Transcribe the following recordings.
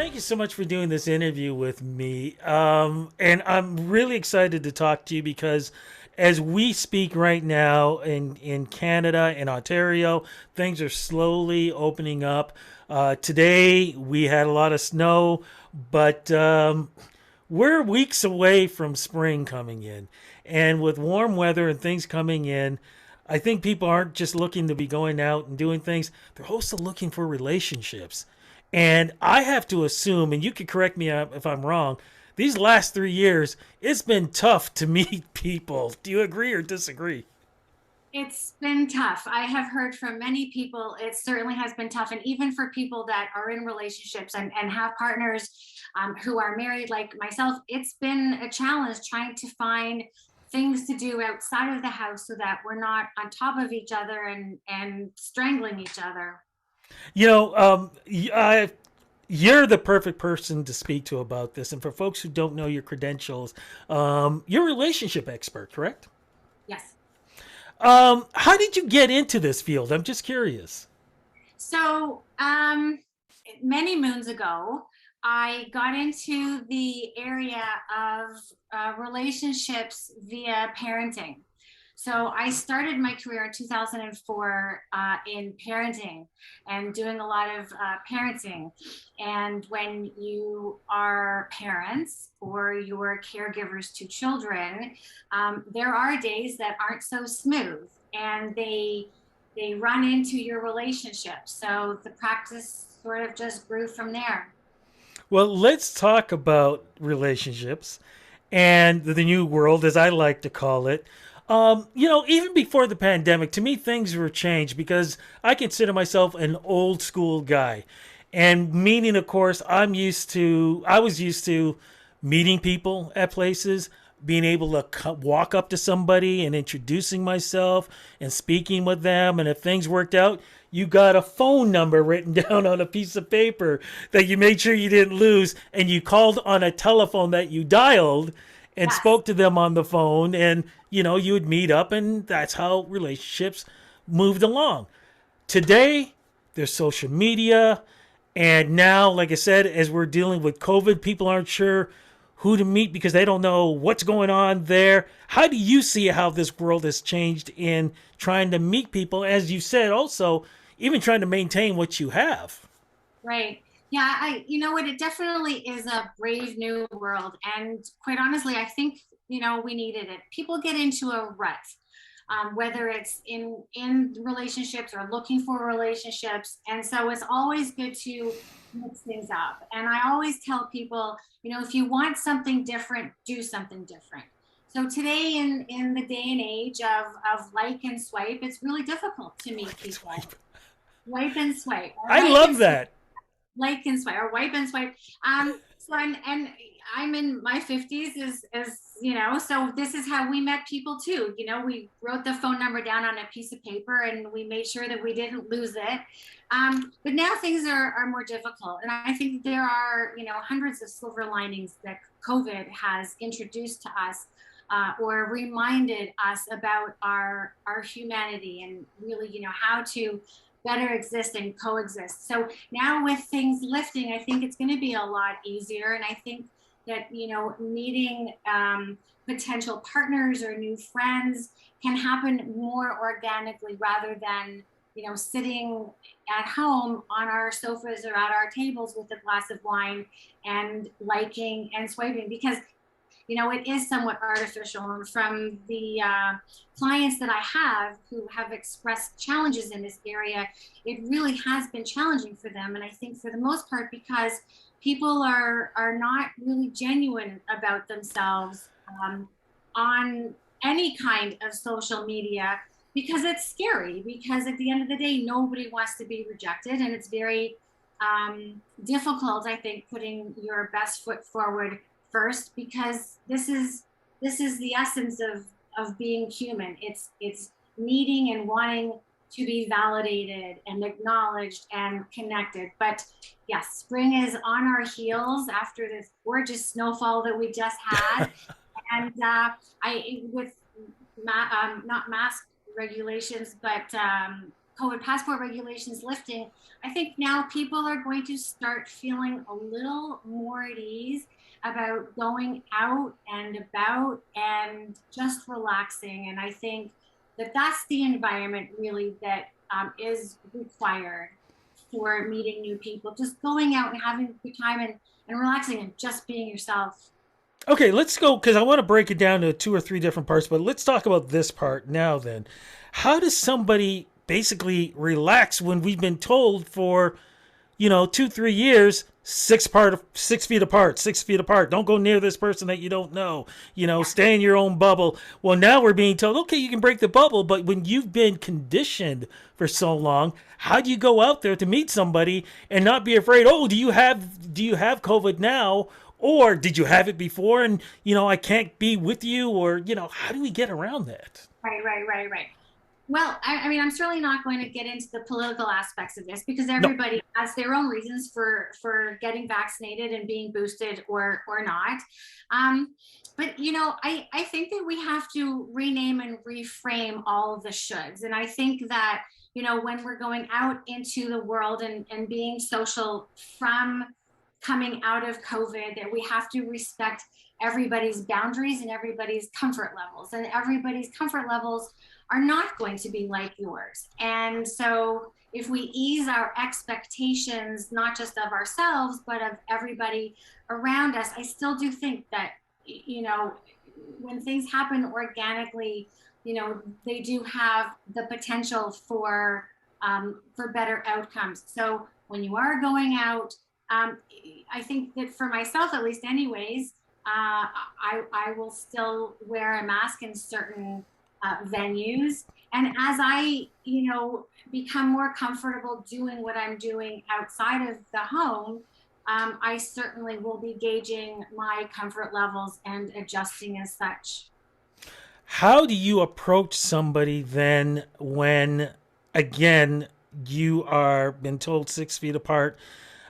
thank you so much for doing this interview with me. And I'm really excited to talk to you because as we speak right now in Canada and Ontario, things are slowly opening up. Today we had a lot of snow, but we're weeks away from spring coming in. And with warm weather and things coming in, I think people aren't just looking to be going out and doing things, they're also looking for relationships. And I have to assume, and you can correct me if I'm wrong, these last 3 years, it's been tough to meet people. Do you agree or disagree? It's been tough. I have heard from many people. It certainly has been tough. And even for people that are in relationships and have partners who are married, like myself, it's been a challenge trying to find things to do outside of the house so that we're not on top of each other and strangling each other. You know, you're the perfect person to speak to about this. And for folks who don't know your credentials, you're a relationship expert, correct? Yes. How did you get into this field? I'm just curious. So, many moons ago, I got into the area of relationships via parenting. So, I started my career in 2004 in parenting and doing a lot of parenting. And when you are parents or you're caregivers to children, there are days that aren't so smooth and they run into your relationship. So the practice sort of just grew from there. Well, let's talk about relationships and the new world, as I like to call it. Even before the pandemic, to me, things were changed because I consider myself an old school guy. And meaning, of course, I was used to meeting people at places, being able to walk up to somebody and introducing myself and speaking with them. And if things worked out, you got a phone number written down on a piece of paper that you made sure you didn't lose. And you called on a telephone that you dialed and Yes. spoke to them on the phone. And, you would meet up, and that's how relationships moved along. Today, there's social media. And now, like I said, as we're dealing with COVID, people aren't sure who to meet because they don't know what's going on there. How do you see how this world has changed in trying to meet people? As you said, also, even trying to maintain what you have. Right. Yeah, you know what, it definitely is a brave new world. And quite honestly, I think, we needed it. People get into a rut, whether it's in relationships or looking for relationships. And so it's always good to mix things up. And I always tell people, if you want something different, do something different. So today in the day and age of like and swipe, it's really difficult to meet people. Wipe and swipe, or I like and love swipe, that. like and swipe, or wipe and swipe. So and I'm in my 50s, as so this is how we met people too. We wrote the phone number down on a piece of paper and we made sure that we didn't lose it. But now things are more difficult, and I think there are hundreds of silver linings that COVID has introduced to us. Or reminded us about our humanity and really how to better exist and coexist. So now with things lifting, I think it's going to be a lot easier. And I think that, meeting potential partners or new friends can happen more organically rather than, sitting at home on our sofas or at our tables with a glass of wine and liking and swiping, because it is somewhat artificial. And from the clients that I have who have expressed challenges in this area, it really has been challenging for them. And I think for the most part, because people are not really genuine about themselves on any kind of social media, because it's scary, because at the end of the day, nobody wants to be rejected. And it's very difficult, I think, putting your best foot forward first, because this is the essence of being human. It's needing and wanting to be validated and acknowledged and connected. But yes, spring is on our heels after this gorgeous snowfall that we just had. And I with not mask regulations, but COVID passport regulations lifting, I think now people are going to start feeling a little more at ease about going out and about and just relaxing. And I think that that's the environment really that is required for meeting new people. Just going out and having a good time and relaxing and just being yourself. Okay, let's go because I want to break it down to two or three different parts, but let's talk about this part now then. How does somebody basically relax when we've been told for, 2, 3 years, 6 feet apart, 6 feet apart. Don't go near this person that you don't know. Yeah. Stay in your own bubble. Well, now we're being told, okay, you can break the bubble, but when you've been conditioned for so long, how do you go out there to meet somebody and not be afraid? Oh, do you have COVID now? Or did you have it before and I can't be with you? Or how do we get around that? Right, right, right, right. Well, I mean, I'm certainly not going to get into the political aspects of this because No. everybody has their own reasons for getting vaccinated and being boosted or not. But I think that we have to rename and reframe all of the shoulds, and I think that when we're going out into the world and being social from coming out of COVID, that we have to respect everybody's boundaries and everybody's comfort levels, and everybody's comfort levels are not going to be like yours. And so if we ease our expectations, not just of ourselves, but of everybody around us, I still do think that, when things happen organically, they do have the potential for better outcomes. So when you are going out, I think that for myself, at least, anyways, I will still wear a mask in certain venues. And as I, become more comfortable doing what I'm doing outside of the home, I certainly will be gauging my comfort levels and adjusting as such. How do you approach somebody then when, again, you are been told 6 feet apart?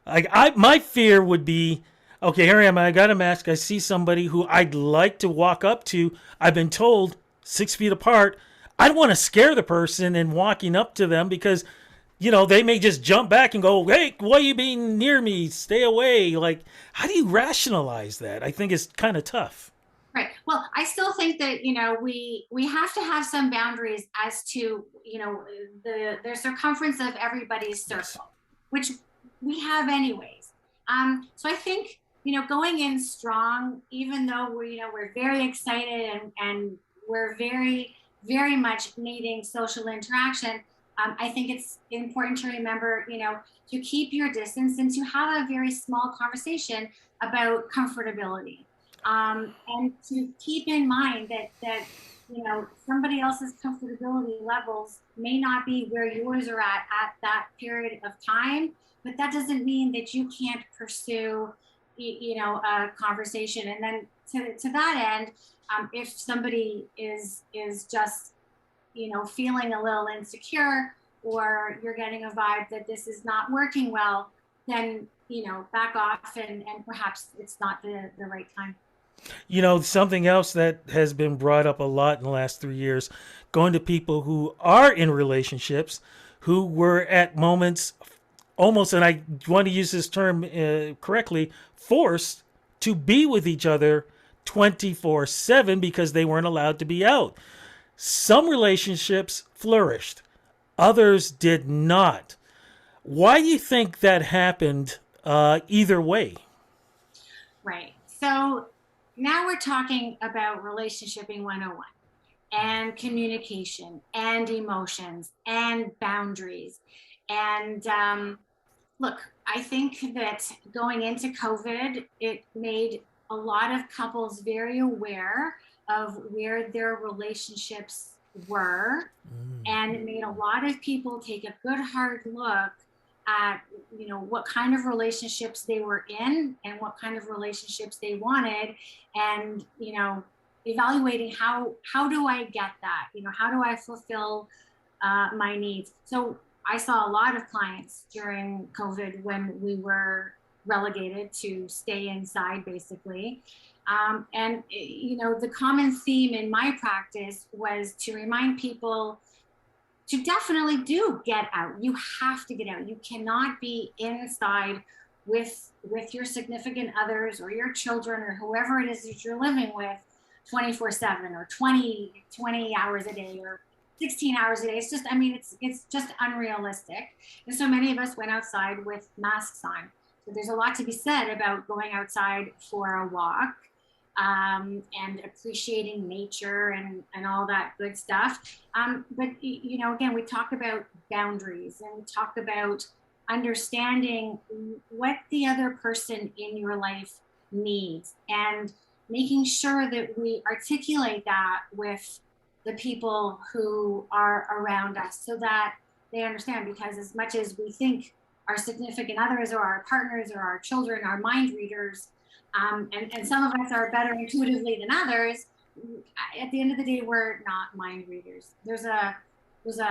Like my fear would be, okay, here I am. I got a mask. I see somebody who I'd like to walk up to. I've been told 6 feet apart. I don't want to scare the person in walking up to them because, they may just jump back and go, "Hey, why are you being near me? Stay away." Like, how do you rationalize that? I think it's kind of tough. Right. Well, I still think that we have to have some boundaries as to the circumference of everybody's Yes. circle, which we have anyways. So I think going in strong, even though we're very excited and we're very much needing social interaction. I think it's important to remember to keep your distance and to have a very small conversation about comfortability, and to keep in mind that somebody else's comfortability levels may not be where yours are at that period of time, but that doesn't mean that you can't pursue a conversation. And then to that end, if somebody is just feeling a little insecure, or you're getting a vibe that this is not working well, then back off, and perhaps it's not the right time. Something else that has been brought up a lot in the last 3 years, going to people who are in relationships who were at moments almost, and I want to use this term correctly, forced to be with each other 24/7 because they weren't allowed to be out. Some relationships flourished, others did not. Why do you think that happened either way? Right. So now we're talking about relationshiping 101 and communication and emotions and boundaries. And look, I think that going into COVID, it made a lot of couples very aware of where their relationships were, and it made a lot of people take a good hard look at what kind of relationships they were in and what kind of relationships they wanted, and evaluating how do I get that, how do I fulfill my needs. So I saw a lot of clients during COVID when we were relegated to stay inside, basically. And the common theme in my practice was to remind people to definitely do get out. You have to get out. You cannot be inside with your significant others or your children or whoever it is that you're living with 24/7 or 20 hours a day or 16 hours a day. It's just, I mean, it's just unrealistic. And so many of us went outside with masks on. So there's a lot to be said about going outside for a walk, and appreciating nature and all that good stuff. But, you know, again, we talk about boundaries and we talk about understanding what the other person in your life needs and making sure that we articulate that with the people who are around us so that they understand. Because as much as we think our significant others or our partners or our children are mind readers, and some of us are better intuitively than others, at the end of the day, we're not mind readers. There's a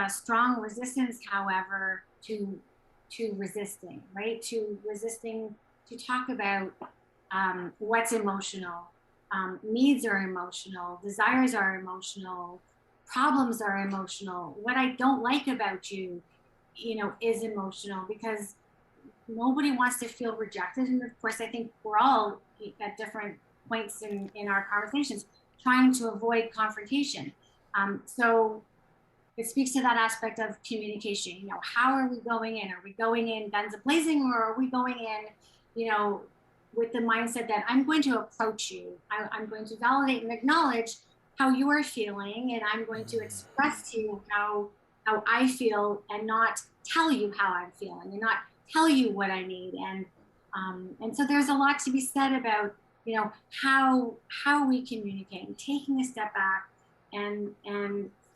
strong resistance, however, to resisting, right? To resisting to talk about what's emotional. Needs are emotional, desires are emotional, problems are emotional. What I don't like about you, you know, is emotional, because nobody wants to feel rejected. And of course, I think we're all at different points in our conversations trying to avoid confrontation. So it speaks to that aspect of communication. You know, how are we going in? Are we going in guns blazing, or are we going in, you know, with the mindset that I'm going to approach you, I'm going to validate and acknowledge how you are feeling, and I'm going to express to you how I feel, and not tell you how I'm feeling, and not tell you what I need. And so there's a lot to be said about, you know, how we communicate, and taking a step back and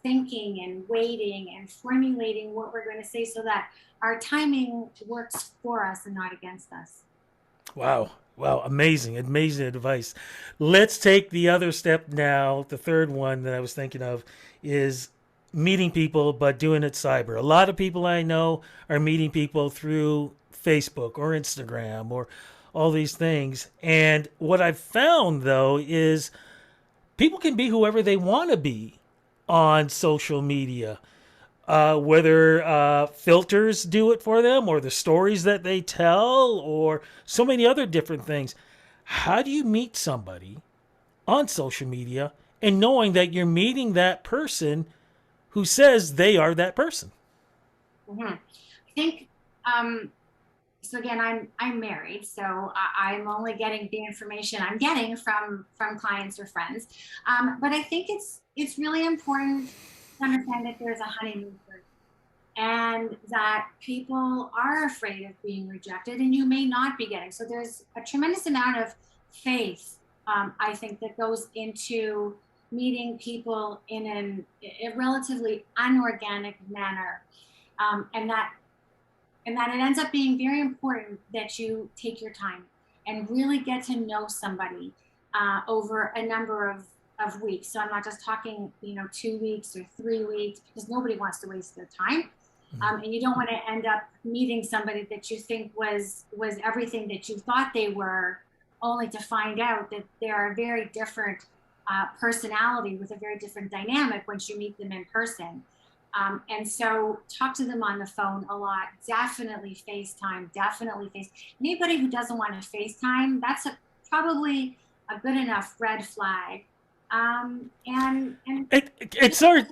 thinking and waiting and formulating what we're going to say so that our timing works for us and not against us. Wow. Wow. Amazing. Amazing advice. Let's take the other step now. The third one that I was thinking of is meeting people, but doing it cyber. A lot of people I know are meeting people through Facebook or Instagram or all these things. And what I've found, though, is people can be whoever they want to be on social media. Whether filters do it for them, or the stories that they tell, or so many other different things. How do you meet somebody on social media and knowing that you're meeting that person who says they are that person? Mm-hmm. I think, so again, I'm married, so I'm only getting the information I'm getting from clients or friends. But I think it's really important to understand that there's a honeymoon period, and that people are afraid of being rejected, and you may not be getting. So there's a tremendous amount of faith, I think, that goes into meeting people in a relatively unorganic manner, and that it ends up being very important that you take your time and really get to know somebody over a number of weeks. So I'm not just talking, you know, 2 weeks or 3 weeks, because nobody wants to waste their time. And you don't want to end up meeting somebody that you think was everything that you thought they were, only to find out that they're a very different personality with a very different dynamic once you meet them in person. And so talk to them on the phone a lot. Definitely FaceTime. Definitely Face. Anybody who doesn't want to FaceTime, that's probably a good enough red flag. And It's sorry.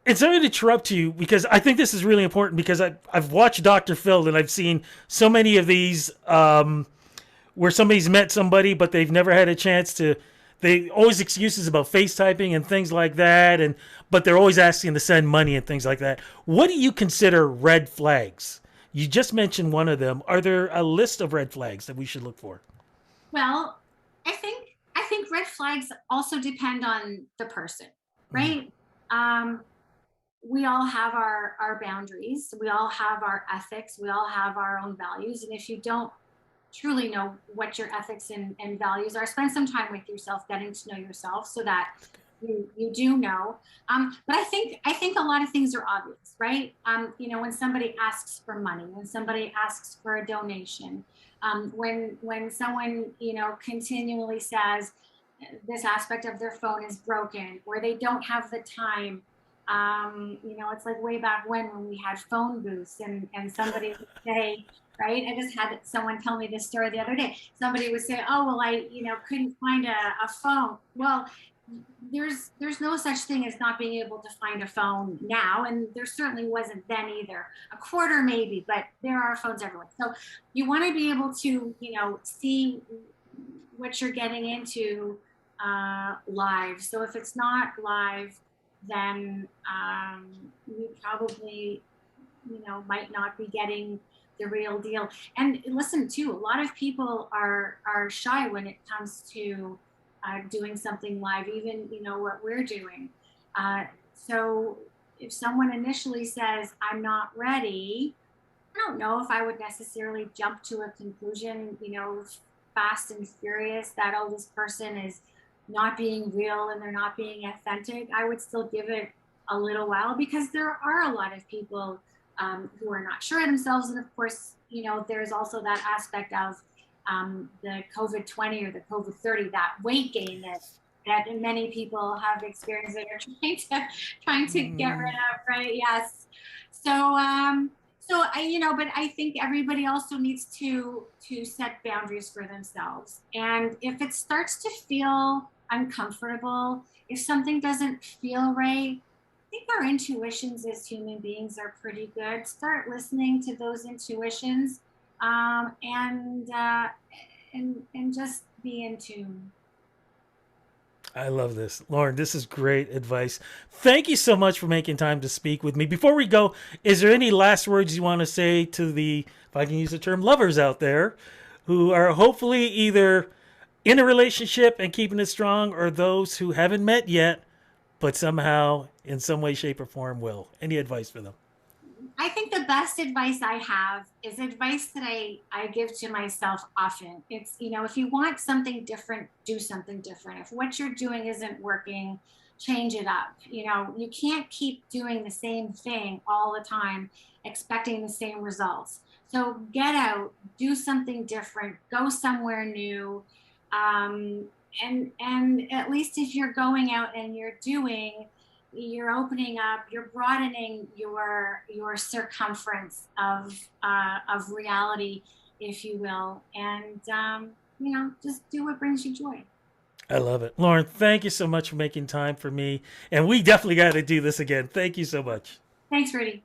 It's sorry to interrupt you because I think this is really important because I've watched Dr. Phil and I've seen so many of these where somebody's met somebody but they've never had a chance to. They always excuses about FaceTyping and things like that, and but they're always asking to send money and things like that. What do you consider red flags? You just mentioned one of them. Are there a list of red flags that we should look for? well, I think red flags also depend on the person, Mm, right? Um, we all have our boundaries. We all have our ethics. We all have our own values. And if you don't truly know what your ethics and values are, spend some time with yourself, getting to know yourself, so that you do know. But I think a lot of things are obvious, right? You know, when somebody asks for money, when somebody asks for a donation, when someone, you know, continually says this aspect of their phone is broken, or they don't have the time, It's like way back when we had phone booths and somebody would say, right? I just had someone tell me this story the other day. Somebody would say, oh, well, couldn't find a phone. Well, there's no such thing as not being able to find a phone now, and there certainly wasn't then either. A quarter maybe, but there are phones everywhere. So you want to be able to see what you're getting into live. So if it's not live, then you probably might not be getting the real deal. And listen, too, a lot of people are shy when it comes to doing something live, even what we're doing. So if someone initially says, I'm not ready, I don't know if I would necessarily jump to a conclusion, fast and furious that, oh, this person is not being real and they're not being authentic. I would still give it a little while, because there are a lot of people who are not sure of themselves. And of course, there's also that aspect of the COVID 20 or the COVID 30, that weight gain that many people have experienced that are trying to get rid of, right? Yes. So but I think everybody also needs to set boundaries for themselves. And if it starts to feel uncomfortable, if something doesn't feel right, I think our intuitions as human beings are pretty good. Start listening to those intuitions, and just be in tune. I love this. Lauren, this is great advice. Thank you so much for making time to speak with me. Before we go, is there any last words you want to say to the, if I can use the term, lovers out there who are hopefully either in a relationship and keeping it strong, or those who haven't met yet, but somehow, in some way, shape, or form, will? Any advice for them? I think the best advice I have is advice that I give to myself often. It's, if you want something different, do something different. If what you're doing isn't working, change it up. You can't keep doing the same thing all the time, expecting the same results. So get out, do something different, go somewhere new. And at least if you're going out and you're opening up, you're broadening your circumference of reality, if you will, and just do what brings you joy. I love it. Lauren, thank you so much for making time for me. And we definitely got to do this again. Thank you so much. Thanks, Rudy.